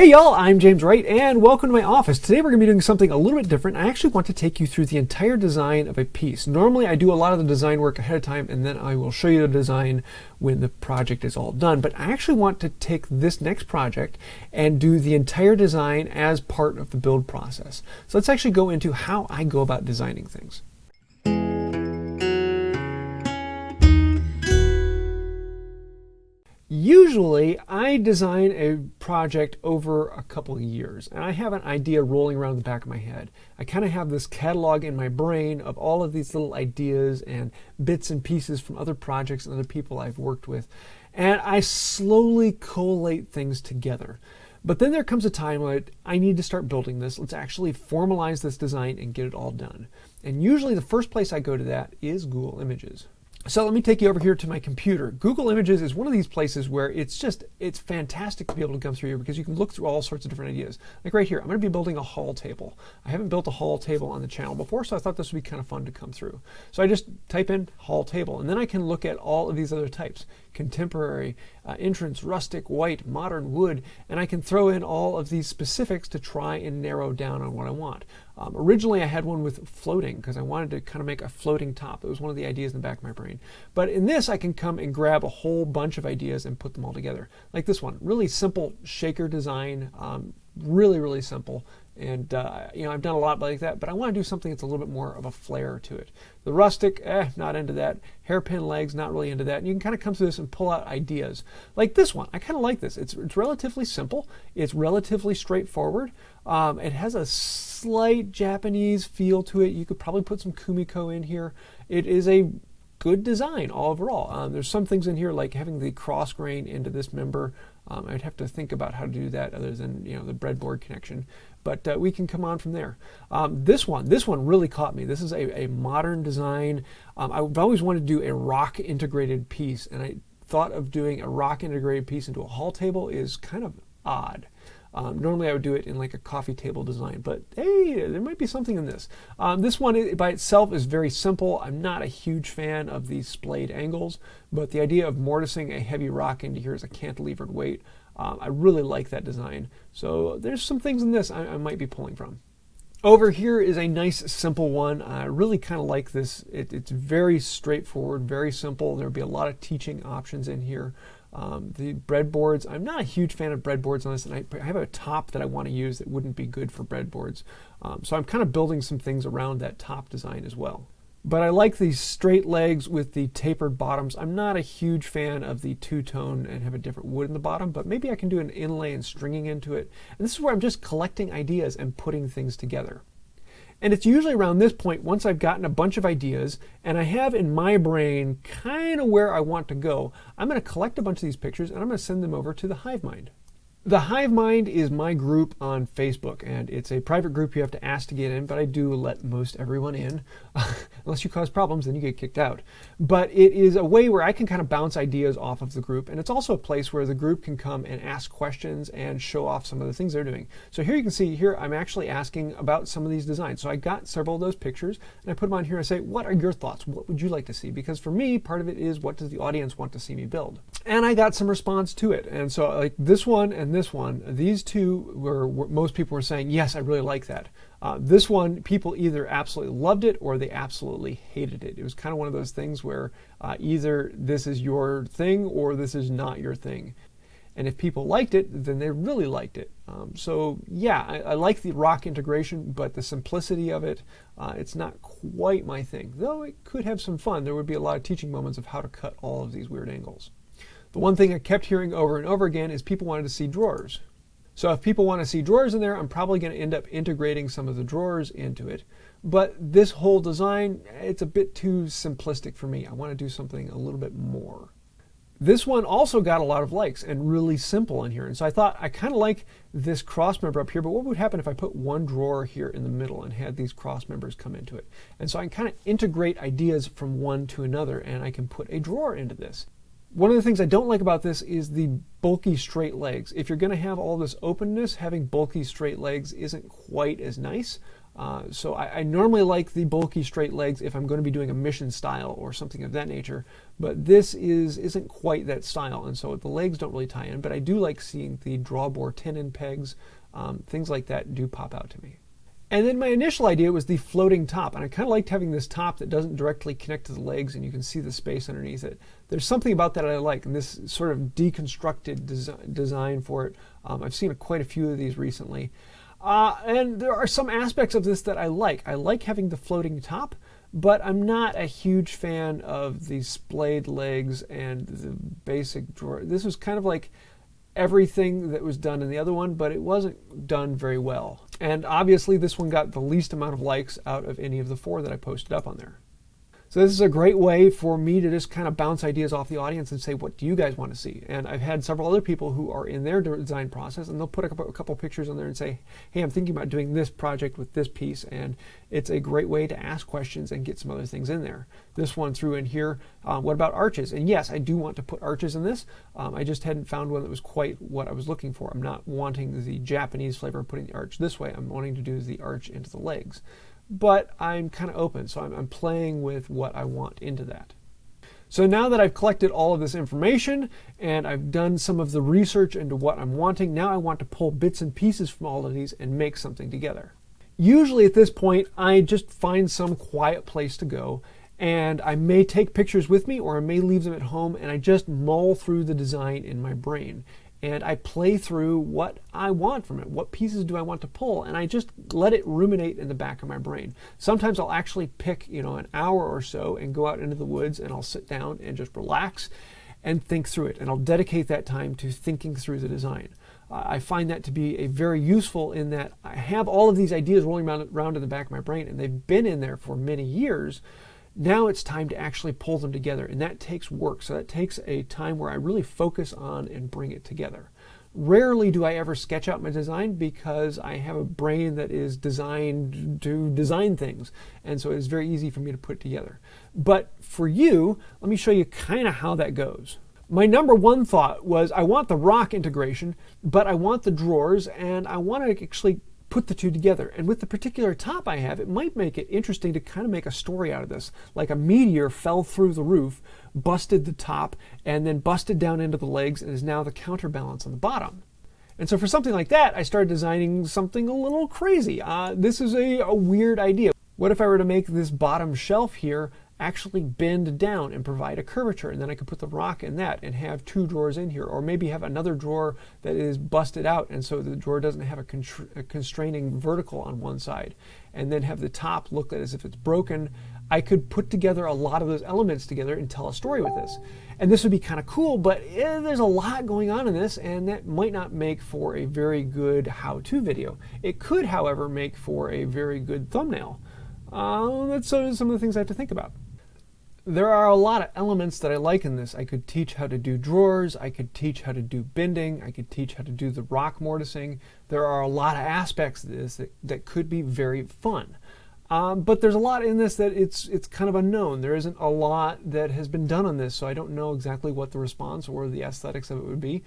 Hey y'all, I'm James Wright and welcome to my office. Today we're going to be doing something a little bit different. I actually want to take you through the entire design of a piece. Normally I do a lot of the design work ahead of time and then I will show you the design when the project is all done. But I actually want to take this next project and do the entire design as part of the build process. So let's actually go into how I go about designing things. Usually, I design a project over a couple of years, and I have an idea rolling around the back of my head. I kind of have this catalog in my brain of all of these little ideas and bits and pieces from other projects and other people I've worked with, and I slowly collate things together. But then there comes a time when I need to start building this. Let's actually formalize this design and get it all done. And usually the first place I go to that is Google Images. So let me take you over here to my computer. Google Images is one of these places where it's fantastic to be able to come through here because you can look through all sorts of different ideas. Like right here, I'm going to be building a haul table. I haven't built a haul table on the channel before, so I thought this would be kind of fun to come through. So I just type in haul table, and then I can look at all of these other types. Contemporary, entrance, rustic, white, modern, wood, and I can throw in all of these specifics to try and narrow down on what I want. Originally I had one with floating because I wanted to kind of make a floating top. It was one of the ideas in the back of my brain. But in this I can come and grab a whole bunch of ideas and put them all together. Like this one, really simple shaker design, really simple. And I've done a lot like that, but I want to do something that's a little bit more of a flair to it. The rustic, not into that. Hairpin legs, not really into that. And you can kind of come through this and pull out ideas. Like this one, I kind of like this. It's relatively simple. It's relatively straightforward. It has a slight Japanese feel to it. You could probably put some kumiko in here. It is a good design overall. There's some things in here like having the cross grain into this member. I'd have to think about how to do that other than the breadboard connection, but we can come on from there. This one really caught me. This is a modern design. I've always wanted to do a rock integrated piece, and I thought of doing a rock integrated piece into a haul table is kind of odd. Normally I would do it in like a coffee table design, but hey, there might be something in this. This one by itself is very simple. I'm not a huge fan of these splayed angles, but the idea of mortising a heavy rock into here as a cantilevered weight, I really like that design. So there's some things in this I might be pulling from. Over here is a nice simple one. I really kind of like this. It's very straightforward, very simple. There'll be a lot of teaching options in here. The breadboards, I'm not a huge fan of breadboards on this, and I have a top that I want to use that wouldn't be good for breadboards. So I'm kind of building some things around that top design as well. But I like these straight legs with the tapered bottoms. I'm not a huge fan of the two-tone and have a different wood in the bottom, but maybe I can do an inlay and stringing into it. And this is where I'm just collecting ideas and putting things together. And it's usually around this point, once I've gotten a bunch of ideas and I have in my brain kind of where I want to go, I'm going to collect a bunch of these pictures and I'm going to send them over to the HiveMind. The HiveMind is my group on Facebook, and it's a private group you have to ask to get in, but I do let most everyone in. Unless you cause problems, then you get kicked out. But it is a way where I can kind of bounce ideas off of the group, and it's also a place where the group can come and ask questions and show off some of the things they're doing. So here you can see, here I'm actually asking about some of these designs. So I got several of those pictures, and I put them on here and say, what are your thoughts? What would you like to see? Because for me, part of it is, what does the audience want to see me build? And I got some response to it. And so like this one and this one, these two were most people were saying, yes, I really like that. This one, people either absolutely loved it or they absolutely hated it. It was kind of one of those things where either this is your thing or this is not your thing. And if people liked it, then they really liked it. So yeah, I like the rock integration, but the simplicity of it, it's not quite my thing. Though it could have some fun. There would be a lot of teaching moments of how to cut all of these weird angles. The one thing I kept hearing over and over again is people wanted to see drawers. So if people want to see drawers in there, I'm probably going to end up integrating some of the drawers into it. But this whole design, it's a bit too simplistic for me. I want to do something a little bit more. This one also got a lot of likes and really simple in here. And so I thought I kind of like this cross member up here, but what would happen if I put one drawer here in the middle and had these cross members come into it? And so I can kind of integrate ideas from one to another, and I can put a drawer into this. One of the things I don't like about this is the bulky straight legs. If you're going to have all this openness, having bulky straight legs isn't quite as nice. So I normally like the bulky straight legs if I'm going to be doing a mission style or something of that nature, but this isn't quite that style, and so the legs don't really tie in, but I do like seeing the drawbore tenon pegs. Things like that do pop out to me. And then my initial idea was the floating top, and I kind of liked having this top that doesn't directly connect to the legs and you can see the space underneath it. There's something about that I like, and this sort of deconstructed design for it. I've seen quite a few of these recently. And there are some aspects of this that I like. I like having the floating top, but I'm not a huge fan of the splayed legs and the basic drawer. This was kind of like everything that was done in the other one, but it wasn't done very well. And obviously this one got the least amount of likes out of any of the 4 that I posted up on there. So this is a great way for me to just kind of bounce ideas off the audience and say, what do you guys want to see? And I've had several other people who are in their design process, and they'll put a couple pictures on there and say, hey, I'm thinking about doing this project with this piece, and it's a great way to ask questions and get some other things in there. This one threw in here, what about arches? And yes, I do want to put arches in this. I just hadn't found one that was quite what I was looking for. I'm not wanting the Japanese flavor of putting the arch this way. I'm wanting to do the arch into the legs. But I'm kind of open, so I'm playing with what I want into that. So now that I've collected all of this information and I've done some of the research into what I'm wanting, now I want to pull bits and pieces from all of these and make something together. Usually at this point, I just find some quiet place to go, and I may take pictures with me or I may leave them at home, and I just mull through the design in my brain. And I play through what I want from it. What pieces do I want to pull? And I just let it ruminate in the back of my brain. Sometimes I'll actually pick, an hour or so and go out into the woods, and I'll sit down and just relax and think through it. And I'll dedicate that time to thinking through the design. I find that to be a very useful in that I have all of these ideas rolling around in the back of my brain, and they've been in there for many years. Now it's time to actually pull them together, and that takes work. So that takes a time where I really focus on and bring it together. Rarely do I ever sketch out my design because I have a brain that is designed to design things, and so it's very easy for me to put it together. But for you, let me show you kind of how that goes. My number one thought was I want the rock integration, but I want the drawers, and I want to actually put the two together. And with the particular top I have, it might make it interesting to kind of make a story out of this. Like a meteor fell through the roof, busted the top, and then busted down into the legs, and is now the counterbalance on the bottom. And so for something like that, I started designing something a little crazy. This is a weird idea. What if I were to make this bottom shelf here actually bend down and provide a curvature, and then I could put the rock in that and have 2 drawers in here, or maybe have another drawer that is busted out, and so the drawer doesn't have a constraining vertical on one side, and then have the top look as if it's broken. I could put together a lot of those elements together and tell a story with this. And this would be kind of cool, but there's a lot going on in this, and that might not make for a very good how-to video. It could, however, make for a very good thumbnail. That's some of the things I have to think about. There are a lot of elements that I like in this. I could teach how to do drawers, I could teach how to do bending, I could teach how to do the rock mortising. There are a lot of aspects of this that could be very fun. But there's a lot in this that it's kind of unknown. There isn't a lot that has been done on this, so I don't know exactly what the response or the aesthetics of it would be.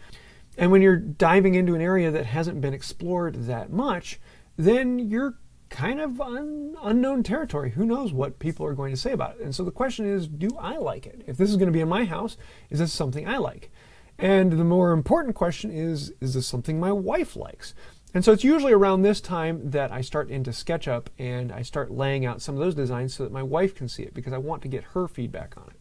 And when you're diving into an area that hasn't been explored that much, then you're kind of unknown territory. Who knows what people are going to say about it? And so the question is, do I like it? If this is going to be in my house, is this something I like? And the more important question is this something my wife likes? And so it's usually around this time that I start into SketchUp and I start laying out some of those designs so that my wife can see it, because I want to get her feedback on it.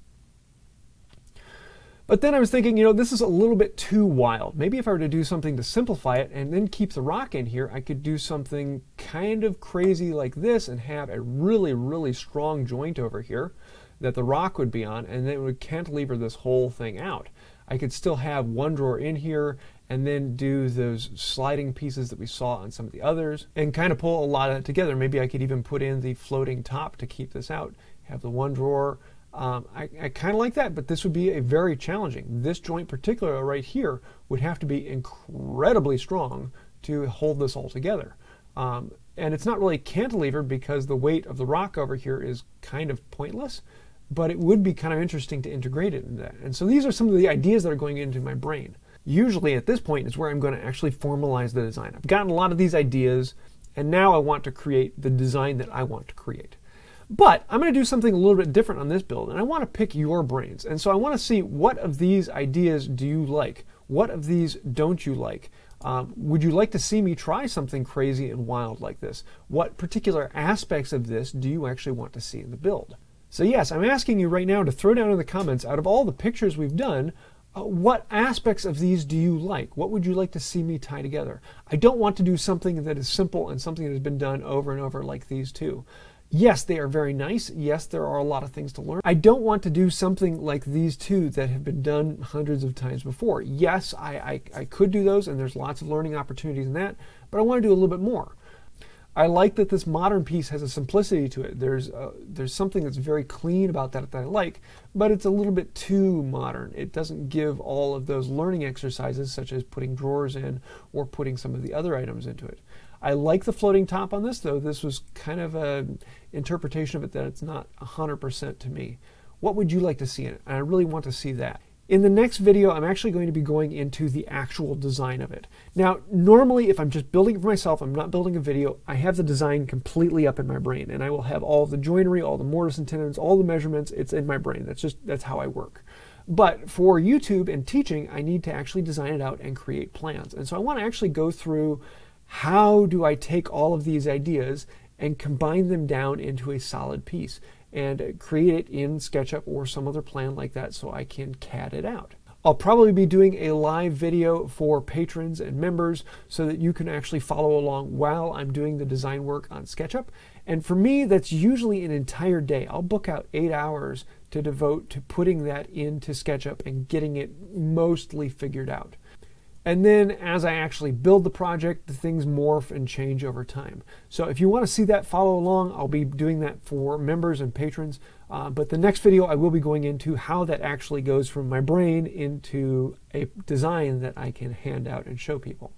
But then I was thinking, this is a little bit too wild. Maybe if I were to do something to simplify it and then keep the rock in here, I could do something kind of crazy like this and have a really, really strong joint over here that the rock would be on, and then it would cantilever this whole thing out. I could still have one drawer in here and then do those sliding pieces that we saw on some of the others and kind of pull a lot of it together. Maybe I could even put in the floating top to keep this out, have the one drawer. I kind of like that, but this would be a very challenging. This joint particular right here would have to be incredibly strong to hold this all together. And it's not really cantilevered because the weight of the rock over here is kind of pointless, but it would be kind of interesting to integrate it into that. And so these are some of the ideas that are going into my brain. Usually at this point is where I'm going to actually formalize the design. I've gotten a lot of these ideas, And now I want to create the design that I want to create. But I'm going to do something a little bit different on this build, and I want to pick your brains. And so I want to see, what of these ideas do you like? What of these don't you like? Would you like to see me try something crazy and wild like this? What particular aspects of this do you actually want to see in the build? So yes, I'm asking you right now to throw down in the comments, out of all the pictures we've done, what aspects of these do you like? What would you like to see me tie together? I don't want to do something that is simple and something that has been done over and over like these two. Yes, they are very nice. Yes, there are a lot of things to learn. I don't want to do something like these two that have been done hundreds of times before. Yes, I could do those, and there's lots of learning opportunities in that, but I want to do a little bit more. I like that this modern piece has a simplicity to it. There's something that's very clean about that I like, but it's a little bit too modern. It doesn't give all of those learning exercises, such as putting drawers in or putting some of the other items into it. I like the floating top on this, though. This was kind of an interpretation of it that it's not 100% to me. What would you like to see in it? And I really want to see that. In the next video, I'm actually going to be going into the actual design of it. Now, normally, if I'm just building it for myself, I'm not building a video, I have the design completely up in my brain, and I will have all the joinery, all the mortise and tenons, all the measurements. It's in my brain. That's how I work. But for YouTube and teaching, I need to actually design it out and create plans. And so I want to actually go through, how do I take all of these ideas and combine them down into a solid piece and create it in SketchUp or some other plan like that so I can CAD it out. I'll probably be doing a live video for patrons and members so that you can actually follow along while I'm doing the design work on SketchUp. And for me, that's usually an entire day. I'll book out 8 hours to devote to putting that into SketchUp and getting it mostly figured out. And then as I actually build the project, the things morph and change over time. So if you want to see that, follow along. I'll be doing that for members and patrons. But the next video, I will be going into how that actually goes from my brain into a design that I can hand out and show people.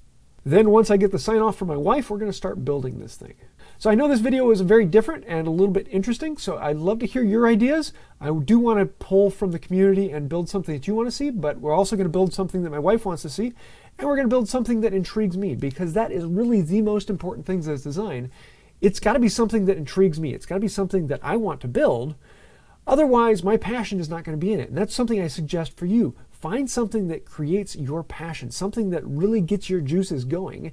Then once I get the sign off from my wife, we're going to start building this thing. So I know this video is very different and a little bit interesting, so I'd love to hear your ideas. I do want to pull from the community and build something that you want to see, but we're also going to build something that my wife wants to see, and we're going to build something that intrigues me, because that is really the most important thing as design. It's got to be something that intrigues me. It's got to be something that I want to build. Otherwise, my passion is not going to be in it, and that's something I suggest for you. Find something that creates your passion, something that really gets your juices going,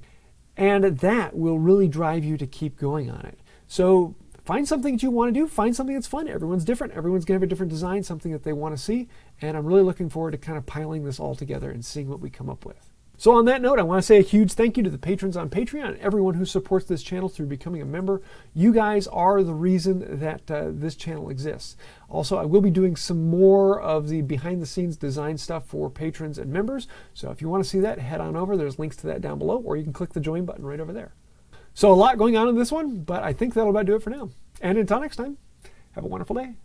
and that will really drive you to keep going on it. So find something that you want to do, find something that's fun. Everyone's different. Everyone's going to have a different design, something that they want to see, and I'm really looking forward to kind of piling this all together and seeing what we come up with. So on that note, I want to say a huge thank you to the patrons on Patreon and everyone who supports this channel through becoming a member. You guys are the reason that this channel exists. Also, I will be doing some more of the behind-the-scenes design stuff for patrons and members. So if you want to see that, head on over. There's links to that down below, or you can click the join button right over there. So a lot going on in this one, but I think that'll about do it for now. And until next time, have a wonderful day.